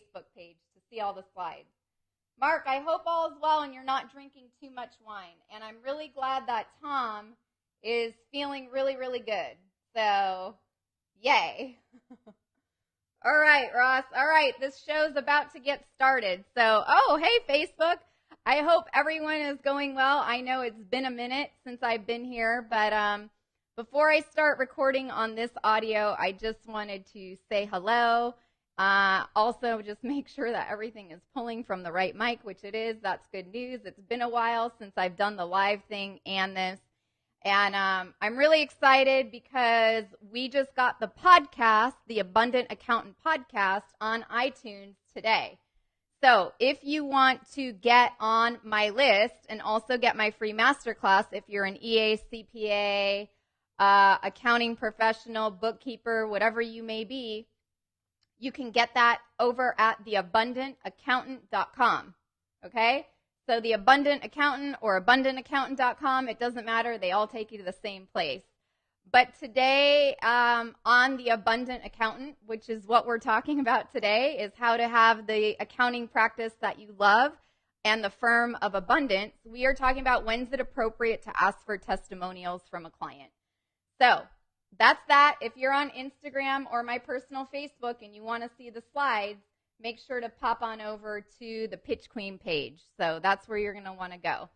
Facebook page to see all the slides. Mark, I hope all is well and you're not drinking too much wine. And I'm really glad that Tom is feeling really, really good. So, yay. All right, Ross. All right, this show's about to get started. So, oh, hey, Facebook. I hope everyone is going well. I know it's been a minute since I've been here, but before I start recording on this audio, I just wanted to say hello. Also, just make sure that everything is pulling from the right mic, which it is. That's good news. It's been a while since I've done the live thing and this. And I'm really excited because we just got the podcast, the Abundant Accountant podcast, on iTunes today. So if you want to get on my list and also get my free masterclass, if you're an EA, CPA, accounting professional, bookkeeper, whatever you may be, you can get that over at theabundantaccountant.com, okay? So the Abundant Accountant or abundantaccountant.com, it doesn't matter. They all take you to the same place. But today on the Abundant Accountant, which is what we're talking about today, is how to have the accounting practice that you love and the firm of abundance. We are talking about when's it appropriate to ask for testimonials from a client. So that's that. If you're on Instagram or my personal Facebook and you want to see the slides, make sure to pop on over to the Pitch Queen page. So that's where you're going to want to go.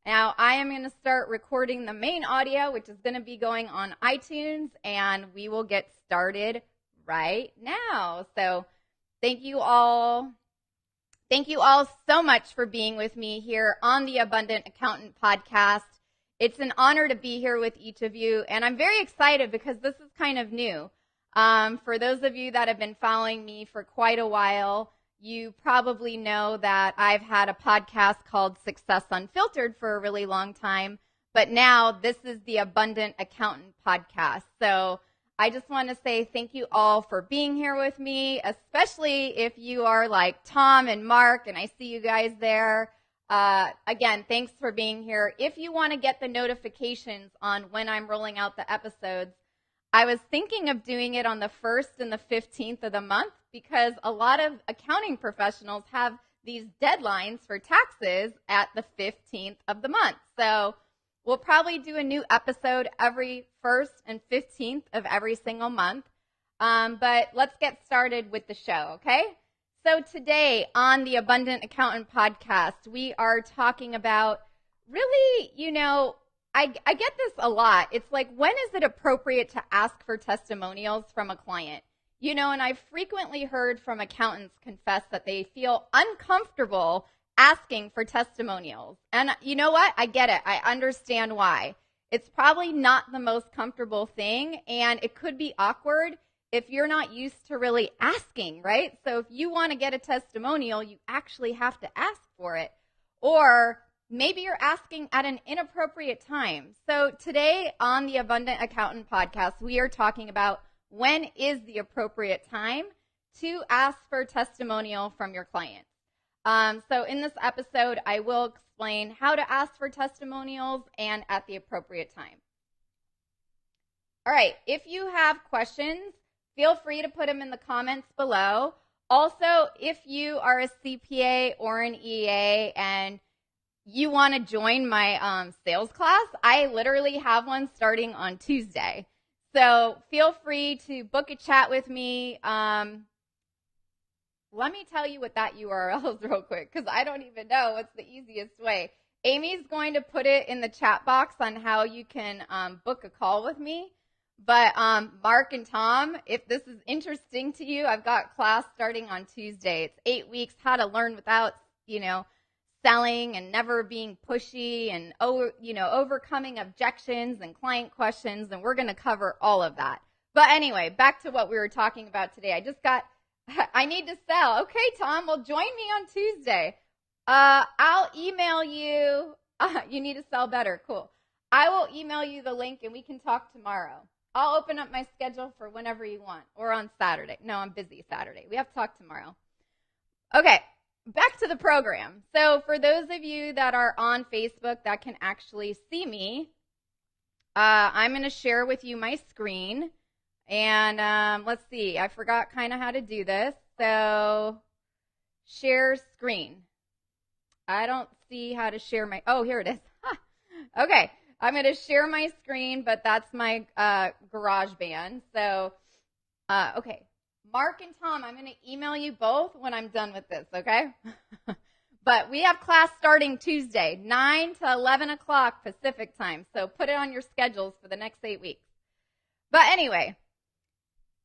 Now, I am going to start recording the main audio, which is going to be going on iTunes, and we will get started right now. So thank you all. Thank you all so much for being with me here on the Abundant Accountant podcast. It's an honor to be here with each of you, and I'm very excited because this is kind of new. For those of you that have been following me for quite a while, you probably know that I've had a podcast called Success Unfiltered for a really long time, but now this is the Abundant Accountant podcast. So I just want to say thank you all for being here with me, especially if you are like Tom and Mark, and I see you guys there. Again, thanks for being here. If you want to get the notifications on when I'm rolling out the episodes, I was thinking of doing it on the 1st and the 15th of the month because a lot of accounting professionals have these deadlines for taxes at the 15th of the month. So we'll probably do a new episode every 1st and 15th of every single month. But let's get started with the show, okay? So today on the Abundant Accountant podcast, we are talking about really, I get this a lot. It's like, when is it appropriate to ask for testimonials from a client? And I've frequently heard from accountants confess that they feel uncomfortable asking for testimonials. And you know what? I get it. I understand why. It's probably not the most comfortable thing, and it could be awkward if you're not used to really asking, right? So if you want to get a testimonial, you actually have to ask for it. Or maybe you're asking at an inappropriate time. So today on the Abundant Accountant podcast, we are talking about when is the appropriate time to ask for a testimonial from your clients. So in this episode, I will explain how to ask for testimonials and at the appropriate time. All right, if you have questions, feel free to put them in the comments below. Also, if you are a CPA or an EA and you want to join my sales class, I literally have one starting on Tuesday. So feel free to book a chat with me. Let me tell you what that URL is real quick, because I don't even know what's the easiest way. Amy's going to put it in the chat box on how you can book a call with me. But Mark and Tom, if this is interesting to you, I've got class starting on Tuesday. It's 8 weeks, how to learn without, selling and never being pushy and, overcoming objections and client questions. And we're going to cover all of that. But anyway, back to what we were talking about today. I need to sell. Okay, Tom, well, join me on Tuesday. I'll email you. You need to sell better. Cool. I will email you the link and we can talk tomorrow. I'll open up my schedule for whenever you want, or on Saturday. No, I'm busy Saturday. We have to talk tomorrow. Okay, back to the program. So for those of you that are on Facebook that can actually see me, I'm going to share with you my screen. And let's see, I forgot kind of how to do this. So share screen. I don't see how to share my, oh, here it is. Okay, I'm going to share my screen, but that's my GarageBand. So, okay, Mark and Tom, I'm going to email you both when I'm done with this, okay? But we have class starting Tuesday, 9 to 11 o'clock Pacific time. So put it on your schedules for the next 8 weeks. But anyway,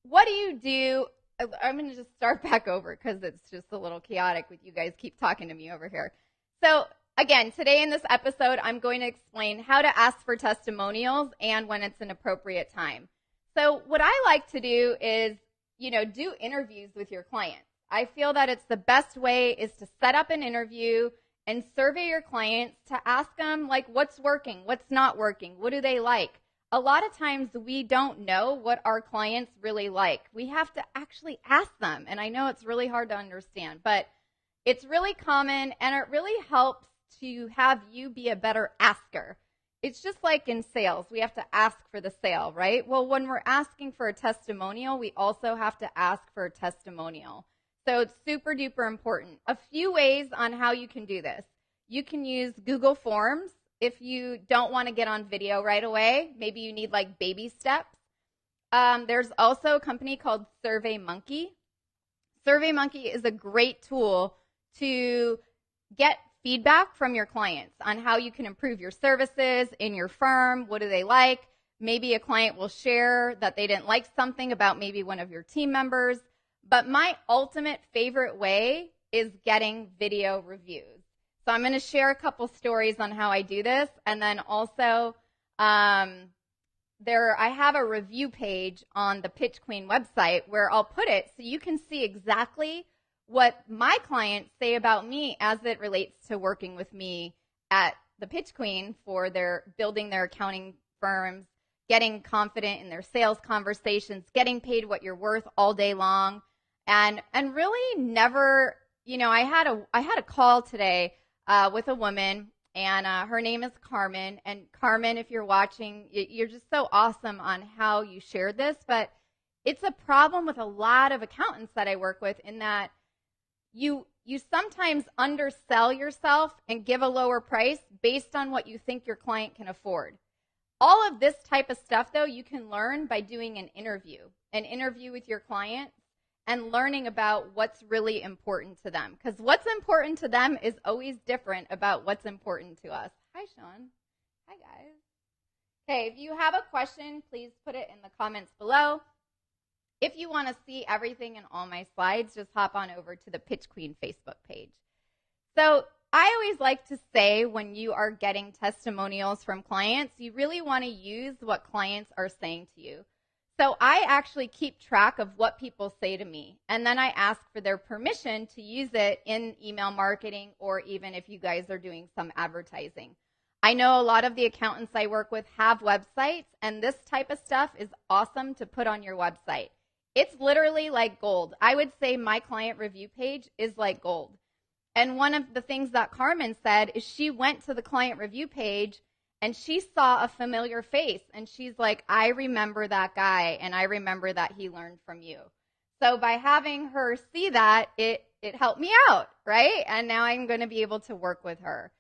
what do you do? I'm going to just start back over because it's just a little chaotic with you guys keep talking to me over here. So again, today in this episode, I'm going to explain how to ask for testimonials and when it's an appropriate time. So what I like to do is, do interviews with your clients. I feel that it's the best way is to set up an interview and survey your clients to ask them, like, what's working, what's not working, what do they like? A lot of times we don't know what our clients really like. We have to actually ask them, and I know it's really hard to understand, but it's really common, and it really helps to have you be a better asker. It's just like in sales. We have to ask for the sale, right? Well, when we're asking for a testimonial, we also have to ask for a testimonial. So it's super duper important. A few ways on how you can do this. You can use Google Forms if you don't want to get on video right away. Maybe you need like baby steps. There's also a company called SurveyMonkey. SurveyMonkey is a great tool to get feedback from your clients on how you can improve your services in your firm. What do they like? Maybe a client will share that they didn't like something about maybe one of your team members. But my ultimate favorite way is getting video reviews. So I'm going to share a couple stories on how I do this. And then also, I have a review page on the Pitch Queen website where I'll put it so you can see exactly what my clients say about me as it relates to working with me at the Pitch Queen for their building their accounting firms, getting confident in their sales conversations, getting paid what you're worth all day long. And really never, I had a call today with a woman, and her name is Carmen. And Carmen, if you're watching, you're just so awesome on how you shared this. But it's a problem with a lot of accountants that I work with in that you sometimes undersell yourself and give a lower price based on what you think your client can afford. All of this type of stuff, though, you can learn by doing an interview with your client and learning about what's really important to them. Because what's important to them is always different about what's important to us. Hi, Sean. Hi, guys. Okay, if you have a question, please put it in the comments below. If you want to see everything in all my slides, just hop on over to the Pitch Queen Facebook page. So I always like to say when you are getting testimonials from clients, you really want to use what clients are saying to you. So I actually keep track of what people say to me, and then I ask for their permission to use it in email marketing or even if you guys are doing some advertising. I know a lot of the accountants I work with have websites, and this type of stuff is awesome to put on your website. It's literally like gold. I would say my client review page is like gold. And one of the things that Carmen said is she went to the client review page and she saw a familiar face, and she's like, I remember that guy, and I remember that he learned from you. So by having her see that, it helped me out, right? And now I'm going to be able to work with her.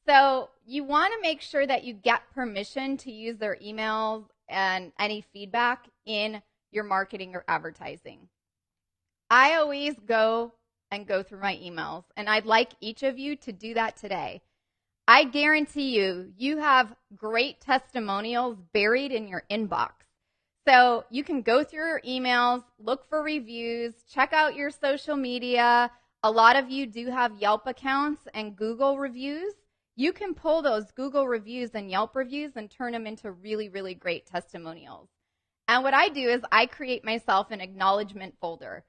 So you want to make sure that you get permission to use their emails and any feedback in your marketing or advertising. I always go through my emails, and I'd like each of you to do that today. I guarantee you have great testimonials buried in your inbox. So you can go through your emails, look for reviews, check out your social media. A lot of you do have Yelp accounts and Google reviews. You can pull those Google reviews and Yelp reviews and turn them into really, really great testimonials. And what I do is I create myself an acknowledgement folder.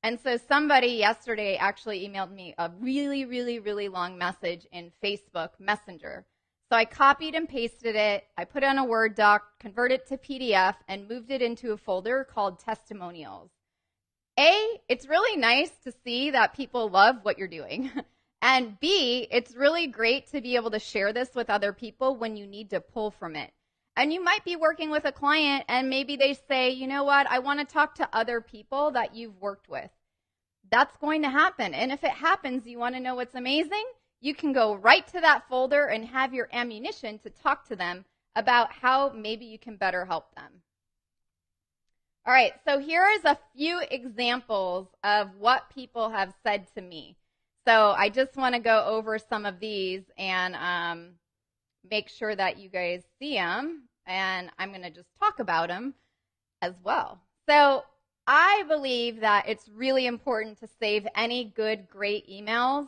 And so somebody yesterday actually emailed me a really, really, really long message in Facebook Messenger. So I copied and pasted it. I put it on a Word doc, converted it to PDF, and moved it into a folder called Testimonials. A, it's really nice to see that people love what you're doing. And B, it's really great to be able to share this with other people when you need to pull from it. And you might be working with a client and maybe they say, you know what, I want to talk to other people that you've worked with. That's going to happen. And if it happens, you want to know what's amazing? You can go right to that folder and have your ammunition to talk to them about how maybe you can better help them. All right, so here is a few examples of what people have said to me. So I just want to go over some of these and make sure that you guys see them, and I'm going to just talk about them as well. So I believe that it's really important to save any good, great emails,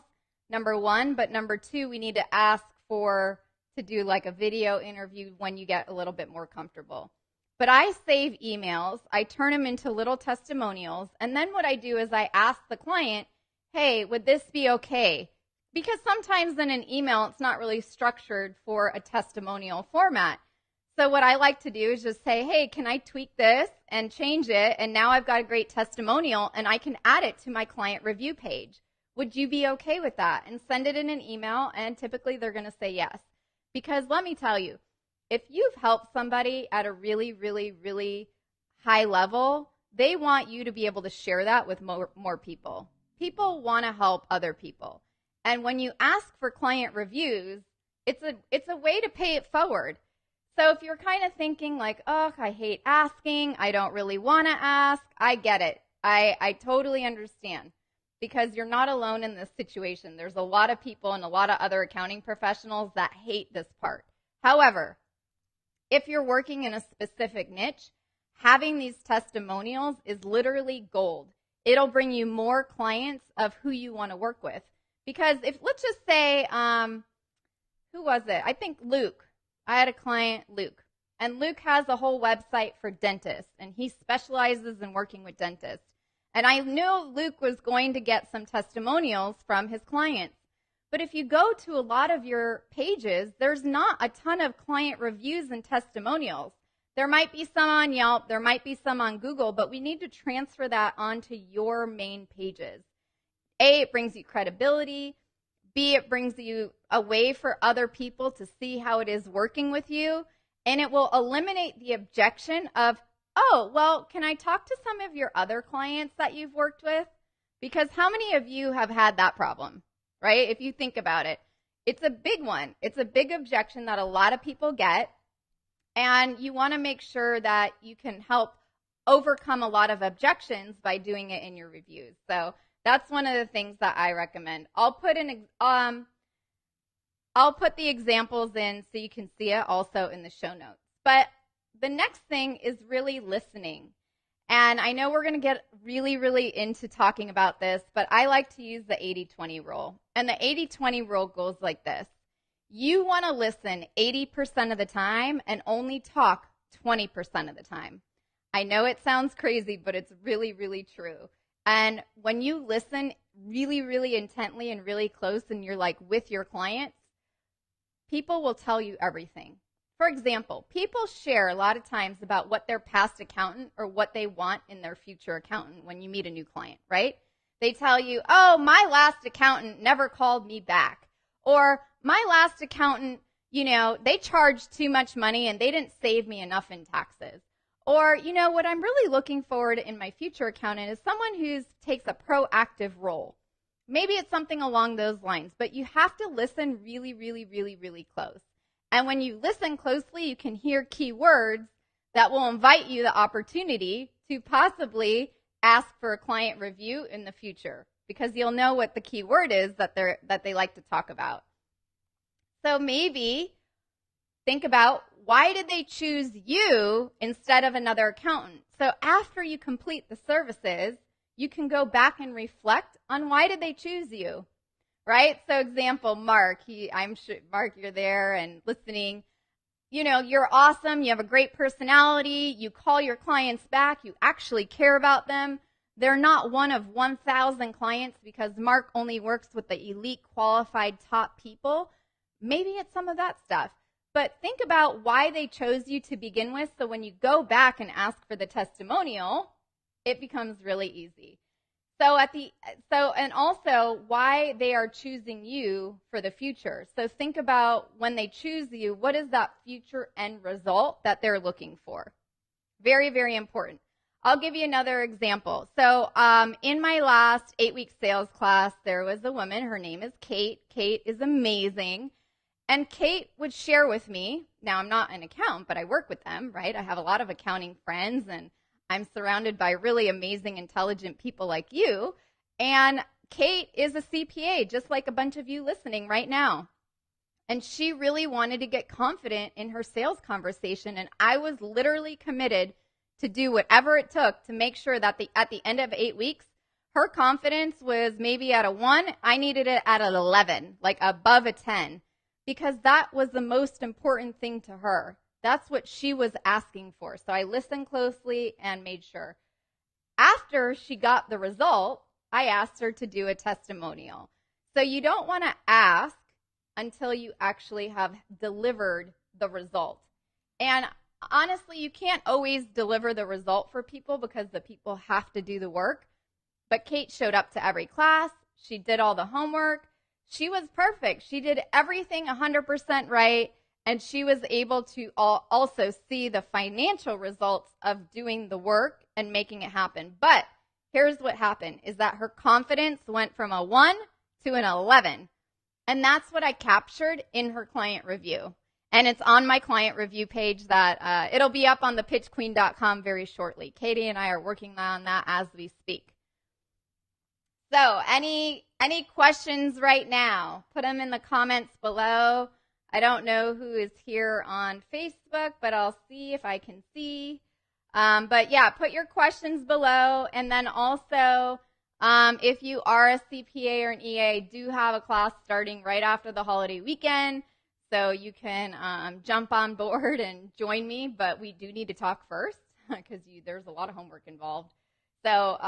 number one, but number two, we need to ask to do like a video interview when you get a little bit more comfortable. But I save emails, I turn them into little testimonials, and then what I do is I ask the client, hey, would this be okay? Because sometimes in an email, it's not really structured for a testimonial format. So what I like to do is just say, hey, can I tweak this and change it? And now I've got a great testimonial and I can add it to my client review page. Would you be okay with that? And send it in an email, and typically they're going to say yes. Because let me tell you, if you've helped somebody at a really, really, really high level, they want you to be able to share that with more people. People want to help other people. And when you ask for client reviews, it's a way to pay it forward. So if you're kind of thinking like, oh, I hate asking, I don't really want to ask, I get it. I totally understand, because you're not alone in this situation. There's a lot of people and a lot of other accounting professionals that hate this part. However, if you're working in a specific niche, having these testimonials is literally gold. It'll bring you more clients of who you want to work with. Because if, let's just say, who was it? I think Luke. I had a client, Luke. And Luke has a whole website for dentists, and he specializes in working with dentists. And I knew Luke was going to get some testimonials from his clients. But if you go to a lot of your pages, there's not a ton of client reviews and testimonials. There might be some on Yelp, there might be some on Google, but we need to transfer that onto your main pages. A, it brings you credibility. B, it brings you a way for other people to see how it is working with you. And it will eliminate the objection of, oh, well, can I talk to some of your other clients that you've worked with? Because how many of you have had that problem? Right? If you think about it, it's a big one. It's a big objection that a lot of people get. And you want to make sure that you can help overcome a lot of objections by doing it in your reviews. So that's one of the things that I recommend. I'll put the examples in so you can see it also in the show notes. But the next thing is really listening. And I know we're going to get really, really into talking about this, but I like to use the 80-20 rule. And the 80-20 rule goes like this. You want to listen 80% of the time and only talk 20% of the time. I know it sounds crazy, but it's really, really true. And when you listen really, really intently and really close and you're like with your clients, people will tell you everything. For example, people share a lot of times about what their past accountant or what they want in their future accountant when you meet a new client, right? They tell you, oh, my last accountant never called me back. Or my last accountant, they charged too much money and they didn't save me enough in taxes. Or, what I'm really looking forward in my future accountant is someone who takes a proactive role. Maybe it's something along those lines, but you have to listen really, really, really, really close. And when you listen closely, you can hear key words that will invite you the opportunity to possibly ask for a client review in the future, because you'll know what the key word is that they like to talk about. So maybe think about, why did they choose you instead of another accountant? So after you complete the services, you can go back and reflect on why did they choose you, right? So example, Mark, I'm sure, Mark, you're there and listening. You're awesome. You have a great personality. You call your clients back. You actually care about them. They're not one of 1,000 clients because Mark only works with the elite qualified top people. Maybe it's some of that stuff. But think about why they chose you to begin with, so when you go back and ask for the testimonial, it becomes really easy. And also why they are choosing you for the future. So think about when they choose you, what is that future end result that they're looking for? Very, very important. I'll give you another example. So in my last 8-week sales class, there was a woman. Her name is Kate. Kate is amazing. And Kate would share with me, now I'm not an accountant, but I work with them, right? I have a lot of accounting friends, and I'm surrounded by really amazing, intelligent people like you. And Kate is a CPA, just like a bunch of you listening right now. And she really wanted to get confident in her sales conversation. And I was literally committed to do whatever it took to make sure that at the end of 8 weeks, her confidence was maybe at a 1. I needed it at an 11, like above a 10, because that was the most important thing to her. That's what she was asking for. So I listened closely and made sure. After she got the result, I asked her to do a testimonial. So you don't want to ask until you actually have delivered the result. And honestly, you can't always deliver the result for people because the people have to do the work. But Kate showed up to every class. She did all the homework. She was perfect. She did everything 100% right. And she was able to also see the financial results of doing the work and making it happen. But here's what happened, is that her confidence went from a 1 to an 11. And that's what I captured in her client review. And it's on my client review page that it'll be up on the pitchqueen.com very shortly. Katie and I are working on that as we speak. So any questions right now? Put them in the comments below. I don't know who is here on Facebook, but I'll see if I can see. But yeah, put your questions below. And then also, if you are a CPA or an EA, I do have a class starting right after the holiday weekend. So you can jump on board and join me, but we do need to talk first because there's a lot of homework involved. So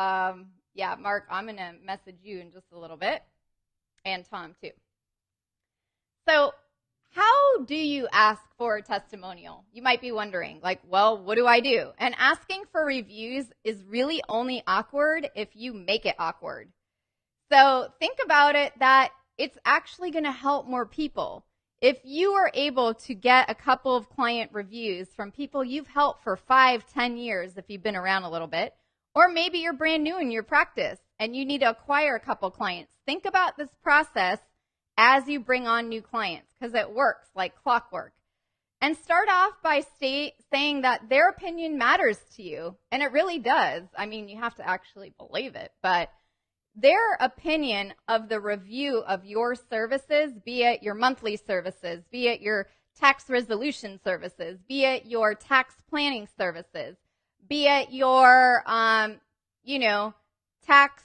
yeah, Mark, I'm going to message you in just a little bit, and Tom too. So how do you ask for a testimonial? You might be wondering, like, well, what do I do? And asking for reviews is really only awkward if you make it awkward. So think about it that it's actually going to help more people. If you are able to get a couple of client reviews from people you've helped for 5-10 years, if you've been around a little bit, or maybe you're brand new in your practice and you need to acquire a couple clients, think about this process as you bring on new clients, because it works like clockwork. And start off by saying that their opinion matters to you, and it really does. I mean, you have to actually believe it, but their opinion of the review of your services, be it your monthly services, be it your tax resolution services, be it your tax planning services, be it your, tax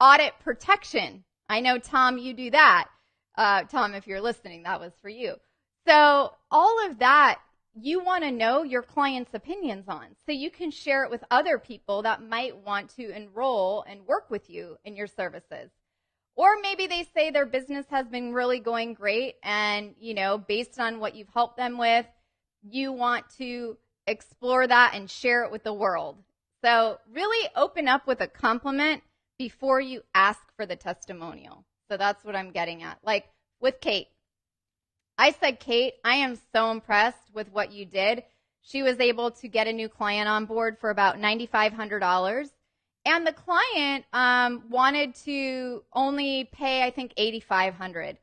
audit protection. I know, Tom, you do that. Tom, if you're listening, that was for you. So all of that, you want to know your client's opinions on, so you can share it with other people that might want to enroll and work with you in your services. Or maybe they say their business has been really going great, and, based on what you've helped them with, you want to explore that and share it with the world. So really open up with a compliment before you ask for the testimonial. So that's what I'm getting at. Like with Kate. I said, Kate, I am so impressed with what you did. She was able to get a new client on board for about $9,500. And the client wanted to only pay, I think, $8,500.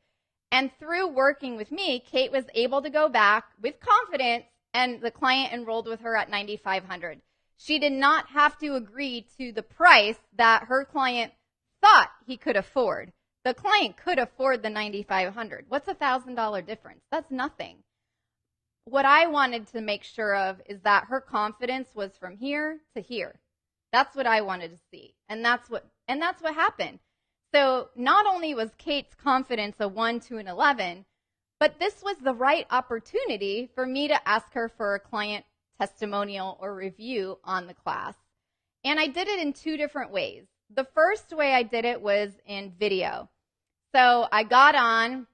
And through working with me, Kate was able to go back with confidence, and the client enrolled with her at $9,500. She did not have to agree to the price that her client thought he could afford. The client could afford the $9,500. What's $1,000 difference? That's nothing. What I wanted to make sure of is that her confidence was from here to here. That's what I wanted to see. And that's what happened. So not only was Kate's confidence a 1 to an 11, but this was the right opportunity for me to ask her for a client testimonial or review on the class. And I did it in 2 different ways. The first way I did it was in video. So I got on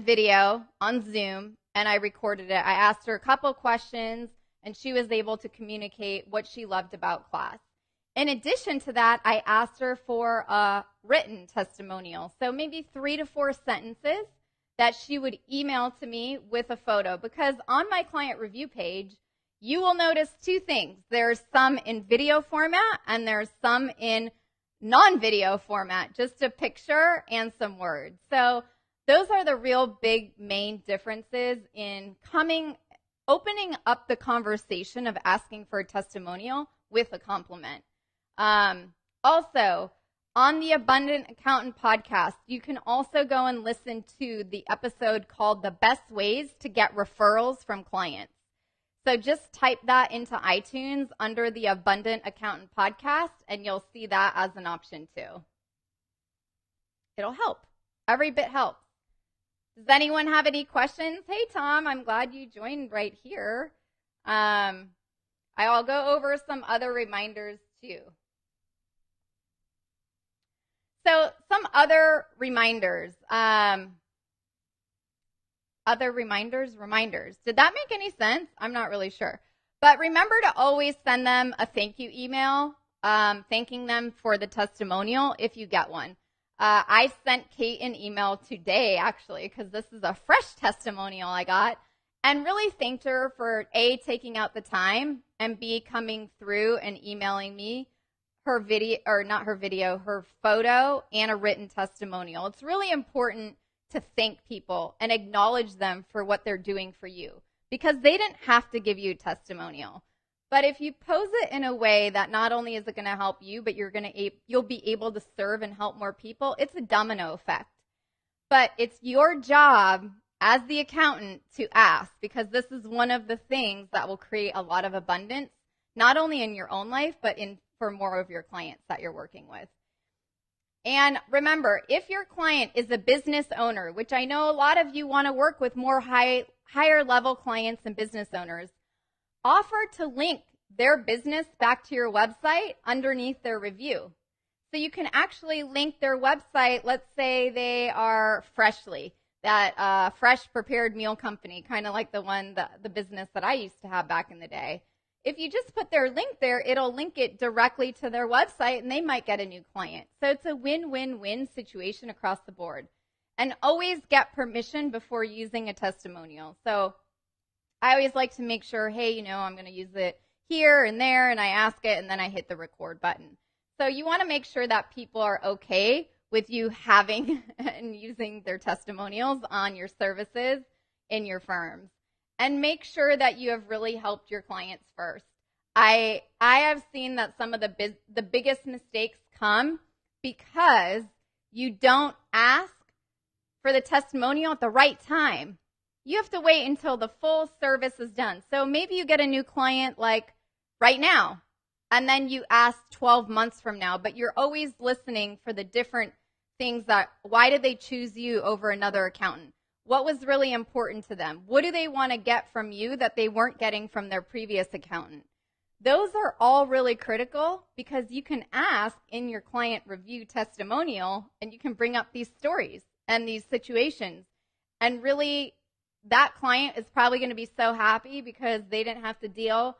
video on Zoom and I recorded it. I asked her a couple questions and she was able to communicate what she loved about class. In addition to that, I asked her for a written testimonial. So maybe 3 to 4 sentences that she would email to me with a photo, because on my client review page, you will notice two things. There's some in video format and there's some in non-video format, just a picture and some words. So those are the real big main differences in opening up the conversation of asking for a testimonial with a compliment. Also, on the Abundant Accountant podcast, you can also go and listen to the episode called The Best Ways to Get Referrals from Clients. So just type that into iTunes under the Abundant Accountant podcast, and you'll see that as an option too. It'll help. Every bit helps. Does anyone have any questions? Hey, Tom, I'm glad you joined right here. I'll go over some other reminders too. So some other reminders. Reminders. Did that make any sense? I'm not really sure. But remember to always send them a thank you email, thanking them for the testimonial if you get one. I sent Kate an email today, actually, because this is a fresh testimonial I got, and really thanked her for A, taking out the time, and B, coming through and emailing me her photo and a written testimonial. It's really important to thank people and acknowledge them for what they're doing for you, because they didn't have to give you a testimonial. But if you pose it in a way that not only is it going to help you, but you'll be able to serve and help more people, it's a domino effect. But it's your job as the accountant to ask, because this is one of the things that will create a lot of abundance, not only in your own life, but for more of your clients that you're working with. And remember, if your client is a business owner, which I know a lot of you want to work with more higher level clients and business owners, offer to link their business back to your website underneath their review. So you can actually link their website. Let's say they are Freshly, that fresh prepared meal company, kind of like the business that I used to have back in the day. If you just put their link there, it'll link it directly to their website and they might get a new client. So it's a win-win-win situation across the board. And always get permission before using a testimonial. So I always like to make sure, hey, I'm going to use it here and there, and I ask it, and then I hit the record button. So you want to make sure that people are okay with you having and using their testimonials on your services in your firms. And make sure that you have really helped your clients first. I have seen that some of the biggest mistakes come because you don't ask for the testimonial at the right time. You have to wait until the full service is done. So maybe you get a new client like right now, and then you ask 12 months from now, but you're always listening for the different things why did they choose you over another accountant? What was really important to them? What do they want to get from you that they weren't getting from their previous accountant? Those are all really critical because you can ask in your client review testimonial and you can bring up these stories and these situations. And really, that client is probably going to be so happy because they didn't have to deal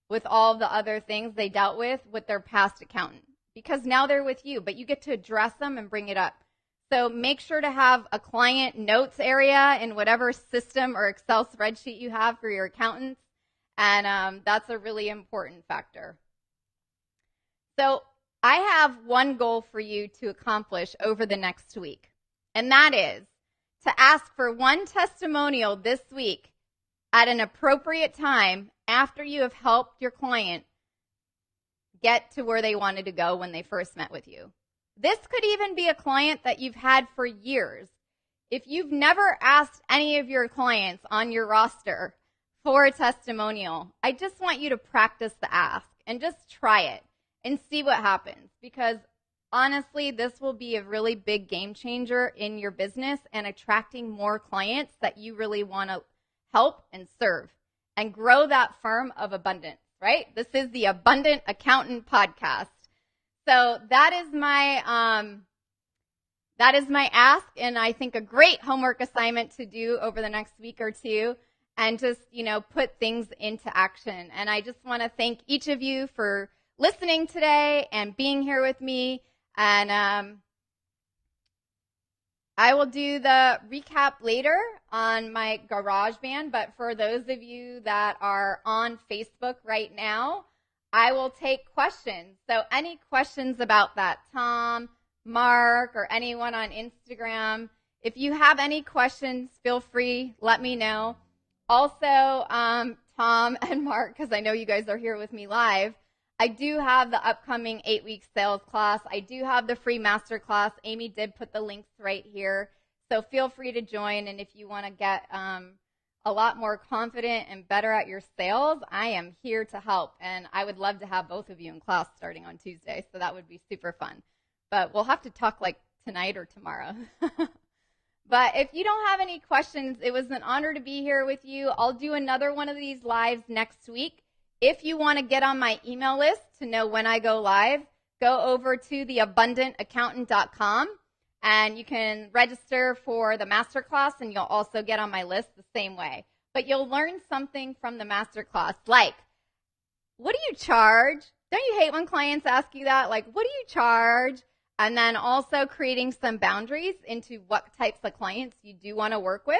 with all the other things they dealt with their past accountant. Because now they're with you, but you get to address them and bring it up. So make sure to have a client notes area in whatever system or Excel spreadsheet you have for your accountants. And that's a really important factor. So I have one goal for you to accomplish over the next week. And that is to ask for one testimonial this week at an appropriate time after you have helped your client get to where they wanted to go when they first met with you. This could even be a client that you've had for years. If you've never asked any of your clients on your roster for a testimonial, I just want you to practice the ask and just try it and see what happens. Because honestly, this will be a really big game changer in your business and attracting more clients that you really want to help and serve and grow that firm of abundance, right? This is the Abundant Accountant Podcast. So that is my ask, and I think a great homework assignment to do over the next week or two, and just put things into action. And I just want to thank each of you for listening today and being here with me. And I will do the recap later on my GarageBand, but for those of you that are on Facebook right now, I will take questions. So any questions about that, Tom, Mark, or anyone on Instagram, if you have any questions, feel free, let me know. Also, Tom and Mark, because I know you guys are here with me live, I do have the upcoming 8-week sales class. I do have the free master class. Amy did put the links right here. So feel free to join. And if you want to get a lot more confident and better at your sales, I am here to help. And I would love to have both of you in class starting on Tuesday. So that would be super fun. But we'll have to talk like tonight or tomorrow. But if you don't have any questions, it was an honor to be here with you. I'll do another one of these lives next week. If you want to get on my email list to know when I go live, go over to theabundantaccountant.com and you can register for the masterclass, and you'll also get on my list the same way. But you'll learn something from the masterclass, like, what do you charge? Don't you hate when clients ask you that? Like, what do you charge? And then also creating some boundaries into what types of clients you do want to work with.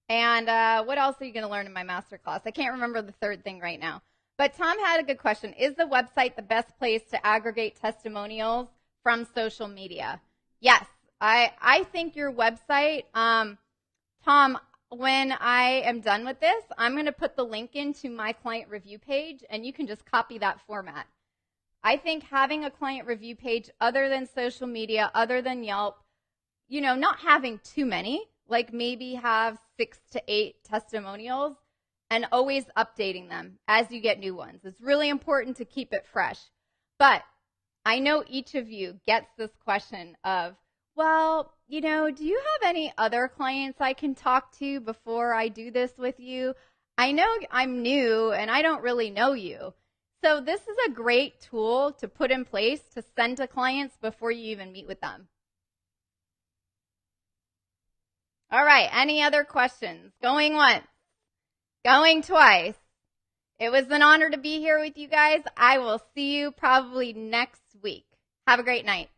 And what else are you going to learn in my masterclass? I can't remember the third thing right now. But Tom had a good question. Is the website the best place to aggregate testimonials from social media? Yes. I think your website, Tom, when I am done with this, I'm going to put the link into my client review page, and you can just copy that format. I think having a client review page other than social media, other than Yelp, not having too many, like maybe have 6 to 8 testimonials and always updating them as you get new ones. It's really important to keep it fresh. But I know each of you gets this question of, well, do you have any other clients I can talk to before I do this with you? I know I'm new and I don't really know you. So this is a great tool to put in place to send to clients before you even meet with them. All right, any other questions? Going once, going twice. It was an honor to be here with you guys. I will see you probably next week. Have a great night.